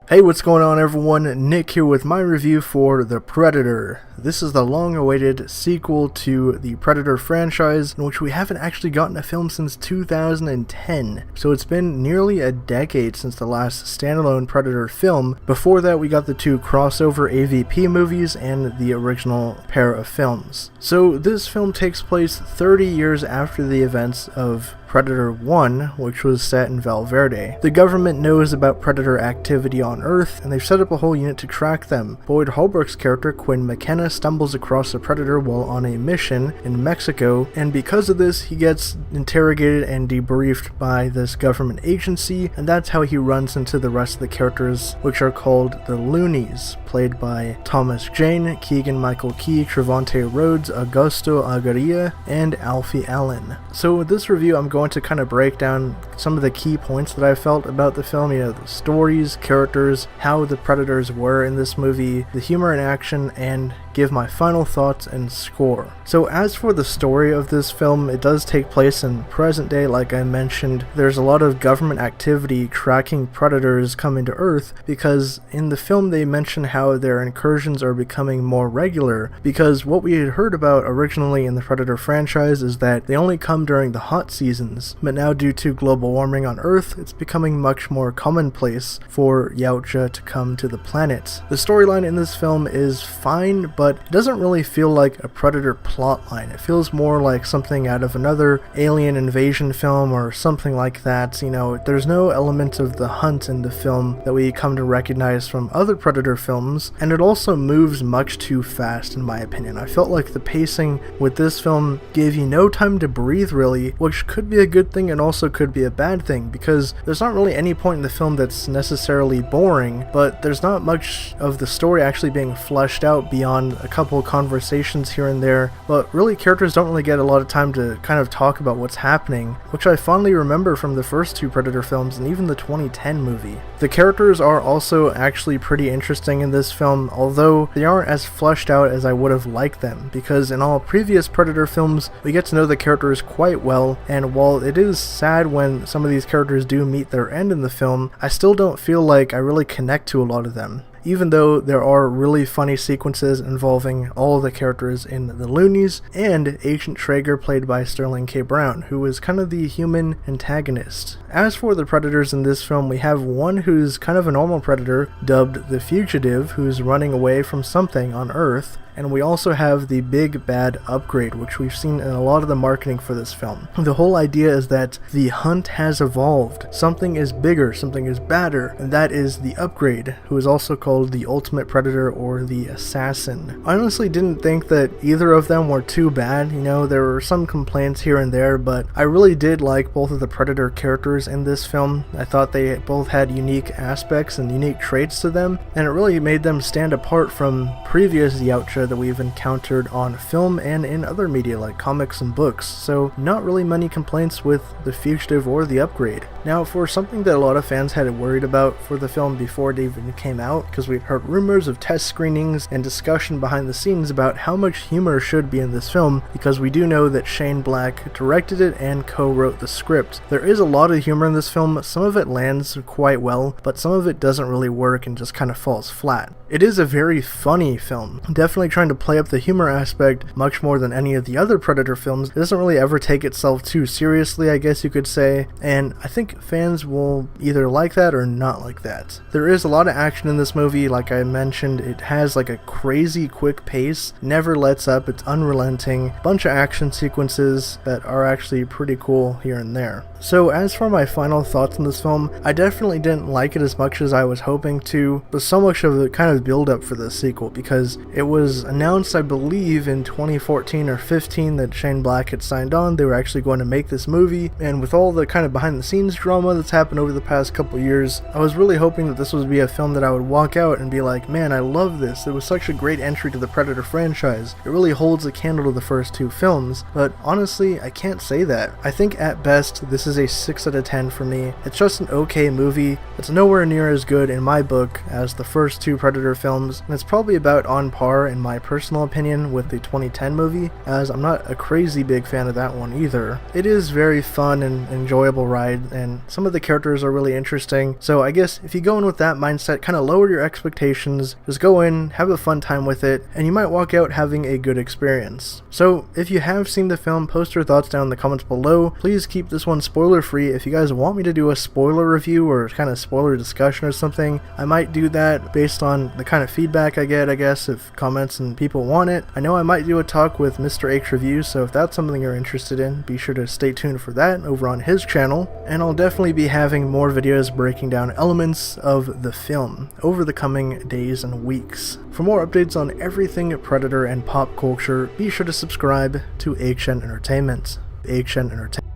Hey, what's going on everyone? Nick here with my review for The Predator. This is the long-awaited sequel to the Predator franchise, in which we haven't actually gotten a film since 2010. So it's been nearly a decade since the last standalone Predator film. Before that, we got the two crossover AVP movies and the original pair of films. So this film takes place 30 years after the events of Predator 1, which was set in Valverde. The government knows about Predator activity on Earth, and they've set up a whole unit to track them. Boyd Holbrook's character, Quinn McKenna, stumbles across a Predator while on a mission in Mexico, and because of this, he gets interrogated and debriefed by this government agency, and that's how he runs into the rest of the characters, which are called the Loonies, played by Thomas Jane, Keegan-Michael Key, Trevante Rhodes, Augusto Aguirre, and Alfie Allen. So with this review, I'm going to kind of break down some of the key points that I felt about the film, the stories, characters, how the Predators were in this movie, the humor and action, and give my final thoughts and score. So as for the story of this film, it does take place in present day. Like I mentioned, there's a lot of government activity tracking Predators coming to Earth, because in the film they mention how their incursions are becoming more regular, because what we had heard about originally in the Predator franchise is that they only come during the hot seasons, but now due to global warming on Earth, it's becoming much more commonplace for Yautja to come to the planet. The storyline in this film is fine, but it doesn't really feel like a Predator plotline. It feels more like something out of another alien invasion film or something like that. There's no element of the hunt in the film that we come to recognize from other Predator films, and it also moves much too fast in my opinion. I felt like the pacing with this film gave you no time to breathe really, which could be a good thing and also could be a bad thing, because there's not really any point in the film that's necessarily boring, but there's not much of the story actually being fleshed out beyond a couple conversations here and there, but really characters don't really get a lot of time to kind of talk about what's happening, which I fondly remember from the first two Predator films and even the 2010 movie. The characters are also actually pretty interesting in this film, although they aren't as fleshed out as I would have liked them, because in all previous Predator films we get to know the characters quite well, and while it is sad when some of these characters do meet their end in the film, I still don't feel like I really connect to a lot of them. Even though there are really funny sequences involving all the characters in the Loonies, and Agent Traeger played by Sterling K. Brown, who is kind of the human antagonist. As for the Predators in this film, we have one who's kind of a normal Predator, dubbed the Fugitive, who's running away from something on Earth, and we also have the Big Bad Upgrade, which we've seen in a lot of the marketing for this film. The whole idea is that the hunt has evolved. Something is bigger, something is badder, and that is the Upgrade, who is also called the Ultimate Predator or the Assassin. I honestly didn't think that either of them were too bad. There were some complaints here and there, but I really did like both of the Predator characters in this film. I thought they both had unique aspects and unique traits to them, and it really made them stand apart from previous Yautja that we've encountered on film and in other media like comics and books, so not really many complaints with the Fugitive or the Upgrade. Now, for something that a lot of fans had worried about for the film before it even came out, because we'd heard rumors of test screenings and discussion behind the scenes about how much humor should be in this film, because we do know that Shane Black directed it and co-wrote the script. There is a lot of humor in this film. Some of it lands quite well, but some of it doesn't really work and just kind of falls flat. It is a very funny film, definitely trying to play up the humor aspect much more than any of the other Predator films. It doesn't really ever take itself too seriously, I guess you could say, and I think fans will either like that or not like that. There is a lot of action in this movie. Like I mentioned, it has like a crazy quick pace, never lets up, it's unrelenting, bunch of action sequences that are actually pretty cool here and there. So as for my final thoughts on this film, I definitely didn't like it as much as I was hoping to, but so much of the kind of build up for the sequel, because it was announced, I believe, in 2014 or 15 that Shane Black had signed on. They were actually going to make this movie, and with all the kind of behind the scenes drama that's happened over the past couple years, I was really hoping that this would be a film that I would walk out and be like, man, I love this. It was such a great entry to the Predator franchise. It really holds a candle to the first two films, but honestly, I can't say that. I think at best, this this is a 6 out of 10 for me. It's just an okay movie. It's nowhere near as good in my book as the first two Predator films, and it's probably about on par in my personal opinion with the 2010 movie, as I'm not a crazy big fan of that one either. It is very fun and enjoyable ride, and some of the characters are really interesting, so I guess if you go in with that mindset, kind of lower your expectations, just go in, have a fun time with it, and you might walk out having a good experience. So if you have seen the film, post your thoughts down in the comments below. Please keep this one spoiler free. If you guys want me to do a spoiler review or kind of spoiler discussion or something, I might do that based on the kind of feedback I get, I guess, if comments and people want it. I know I might do a talk with Mr. H Reviews, so if that's something you're interested in, be sure to stay tuned for that over on his channel, and I'll definitely be having more videos breaking down elements of the film over the coming days and weeks. For more updates on everything Predator and pop culture, be sure to subscribe to HN Entertainment. HN Entertainment.